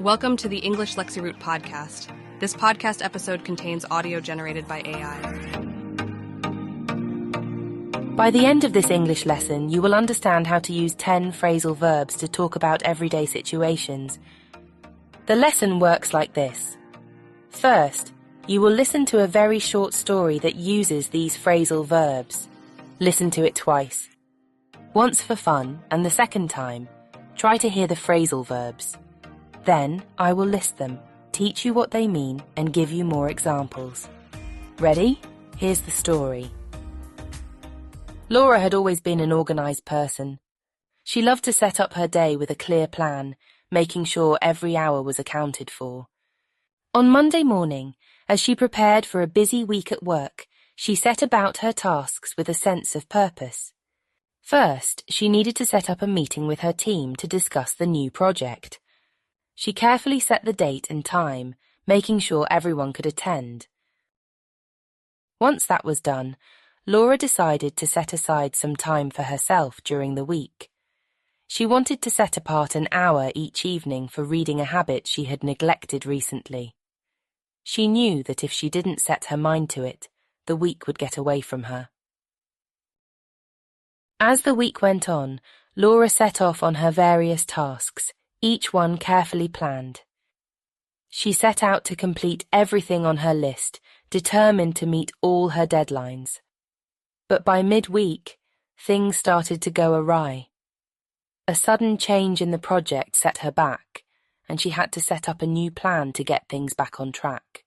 Welcome to the English LexiRoot podcast. This podcast episode contains audio generated by AI. By the end of this English lesson, you will understand how to use 10 phrasal verbs to talk about everyday situations. The lesson works like this. First, you will listen to a very short story that uses these phrasal verbs. Listen to it twice. Once for fun, and the second time, try to hear the phrasal verbs. Then, I will list them, teach you what they mean, and give you more examples. Ready? Here's the story. Laura had always been an organised person. She loved to set up her day with a clear plan, making sure every hour was accounted for. On Monday morning, as she prepared for a busy week at work, she set about her tasks with a sense of purpose. First, she needed to set up a meeting with her team to discuss the new project. She carefully set the date and time, making sure everyone could attend. Once that was done, Laura decided to set aside some time for herself during the week. She wanted to set apart an hour each evening for reading a habit she had neglected recently. She knew that if she didn't set her mind to it, the week would get away from her. As the week went on, Laura set off on her various tasks, each one carefully planned. She set out to complete everything on her list, determined to meet all her deadlines. But by mid-week, things started to go awry. A sudden change in the project set her back, and she had to set up a new plan to get things back on track.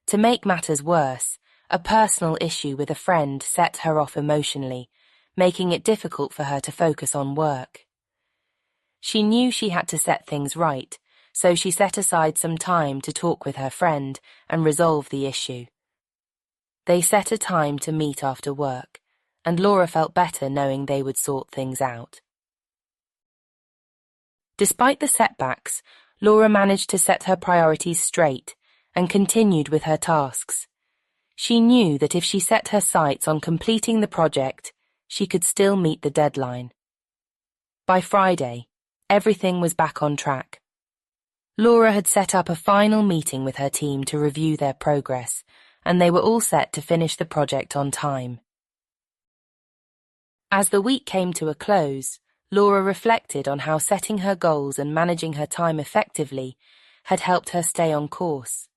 To make matters worse, a personal issue with a friend set her off emotionally, making it difficult for her to focus on work. She knew she had to set things right, so she set aside some time to talk with her friend and resolve the issue. They set a time to meet after work, and Laura felt better knowing they would sort things out. Despite the setbacks, Laura managed to set her priorities straight and continued with her tasks. She knew that if she set her sights on completing the project, she could still meet the deadline. By Friday, everything was back on track. Laura had set up a final meeting with her team to review their progress, and they were all set to finish the project on time. As the week came to a close, Laura reflected on how setting her goals and managing her time effectively had helped her stay on course.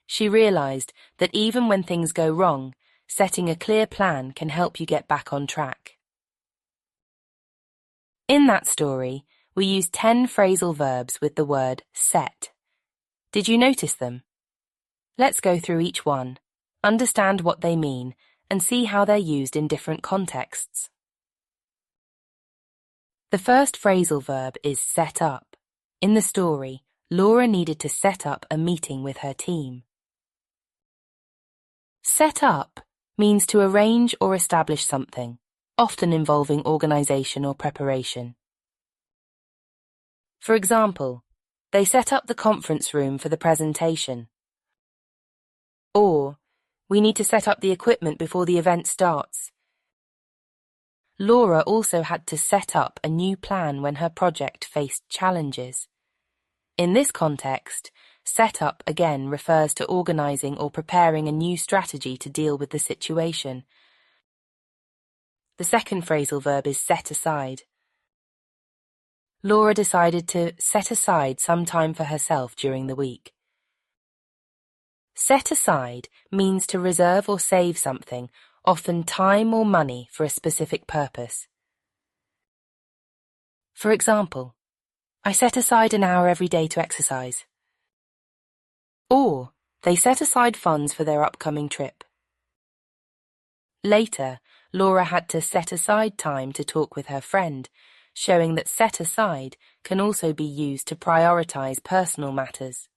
She realised that even when things go wrong, setting a clear plan can help you get back on track. In that story, we use 10 phrasal verbs with the word set. Did you notice them? Let's go through each one, understand what they mean, and see how they're used in different contexts. The first phrasal verb is set up. In the story, Laura needed to set up a meeting with her team. Set up means to arrange or establish something, often involving organisation or preparation. For example, they set up the conference room for the presentation. Or, we need to set up the equipment before the event starts. Laura also had to set up a new plan when her project faced challenges. In this context, set up again refers to organising or preparing a new strategy to deal with the situation. The second phrasal verb is set aside. Laura decided to set aside some time for herself during the week. Set aside means to reserve or save something, often time or money, for a specific purpose. For example, I set aside an hour every day to exercise. Or, they set aside funds for their upcoming trip. Later, Laura had to set aside time to talk with her friend, showing that set aside can also be used to prioritise personal matters.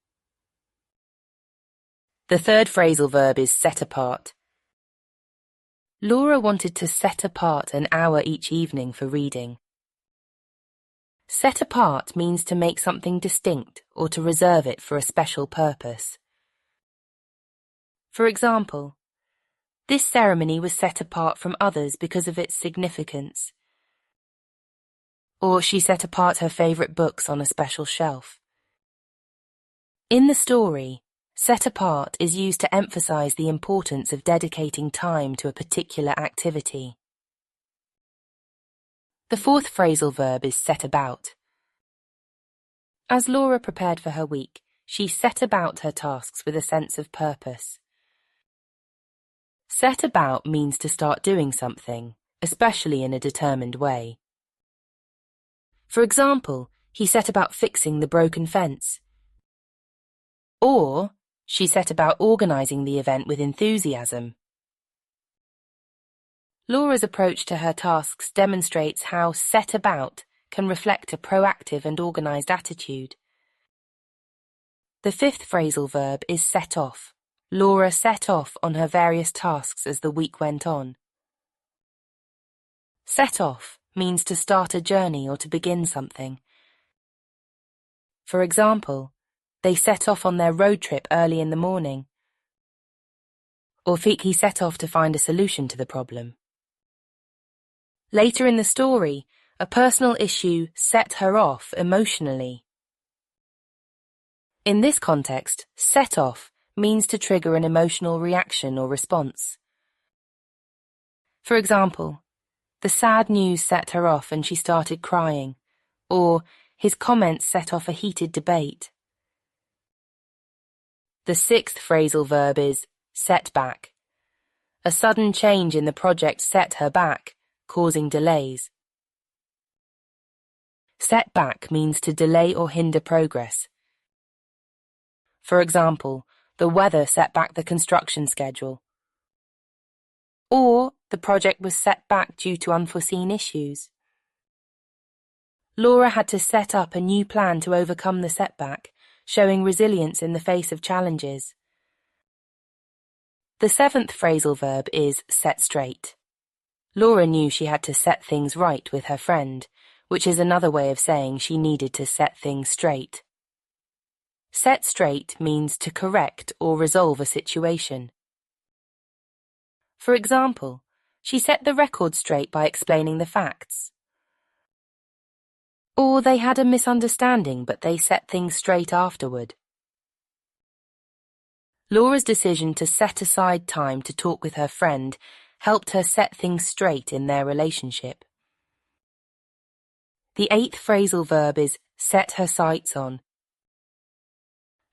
The third phrasal verb is set apart. Laura wanted to set apart an hour each evening for reading. Set apart means to make something distinct or to reserve it for a special purpose. For example, this ceremony was set apart from others because of its significance. or she set apart her favourite books on a special shelf. In the story, set apart is used to emphasise the importance of dedicating time to a particular activity. The fourth phrasal verb is set about. As Laura prepared for her week, she set about her tasks with a sense of purpose. Set about means to start doing something, especially in a determined way. For example, he set about fixing the broken fence. Or, she set about organising the event with enthusiasm. Laura's approach to her tasks demonstrates how set about can reflect a proactive and organised attitude. The fifth phrasal verb is set off. Laura set off on her various tasks as the week went on. Set off means to start a journey or to begin something. For example, they set off on their road trip early in the morning. Or he set off to find a solution to the problem. Later in the story, a personal issue set her off emotionally. In this context, set off means to trigger an emotional reaction or response. For example, the sad news set her off and she started crying, or his comments set off a heated debate. The sixth phrasal verb is set back. A sudden change in the project set her back, causing delays. Set back means to delay or hinder progress. For example, the weather set back the construction schedule. Or the project was set back due to unforeseen issues. Laura had to set up a new plan to overcome the setback, showing resilience in the face of challenges. The seventh phrasal verb is set straight. Laura knew she had to set things right with her friend, which is another way of saying she needed to set things straight. Set straight means to correct or resolve a situation. For example, she set the record straight by explaining the facts. Or they had a misunderstanding, but they set things straight afterward. Laura's decision to set aside time to talk with her friend helped her set things straight in their relationship. The eighth phrasal verb is set her sights on.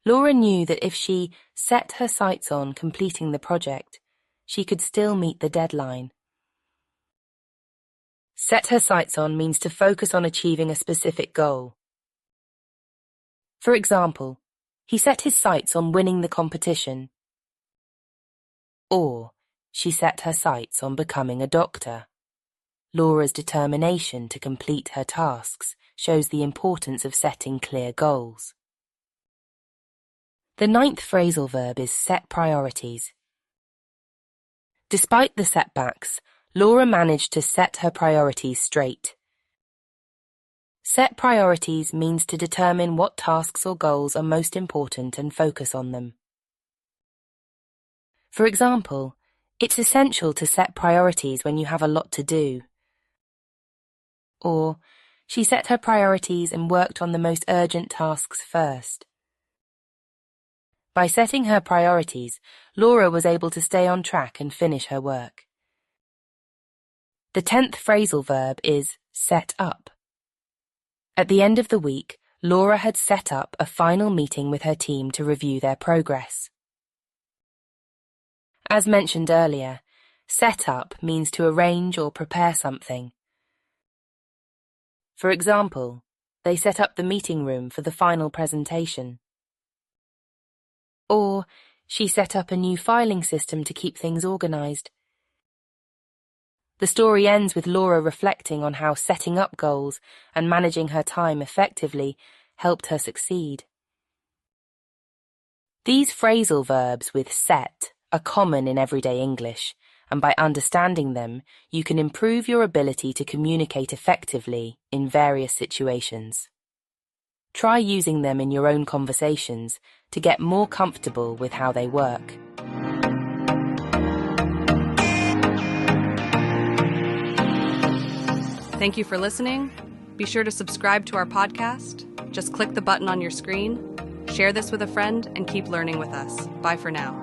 Laura knew that if she set her sights on completing the project, she could still meet the deadline. Set her sights on means to focus on achieving a specific goal. For example, he set his sights on winning the competition. Or, she set her sights on becoming a doctor. Laura's determination to complete her tasks shows the importance of setting clear goals. The ninth phrasal verb is set priorities. Despite the setbacks, Laura managed to set her priorities straight. Set priorities means to determine what tasks or goals are most important and focus on them. For example, it's essential to set priorities when you have a lot to do. Or, she set her priorities and worked on the most urgent tasks first. By setting her priorities, Laura was able to stay on track and finish her work. The 10th phrasal verb is set up. At the end of the week, Laura had set up a final meeting with her team to review their progress. As mentioned earlier, set up means to arrange or prepare something. For example, they set up the meeting room for the final presentation. Or, she set up a new filing system to keep things organised. The story ends with Laura reflecting on how setting up goals and managing her time effectively helped her succeed. These phrasal verbs with set are common in everyday English, and by understanding them, you can improve your ability to communicate effectively in various situations. Try using them in your own conversations to get more comfortable with how they work. Thank you for listening. Be sure to subscribe to our podcast. Just click the button on your screen, share this with a friend, and keep learning with us. Bye for now.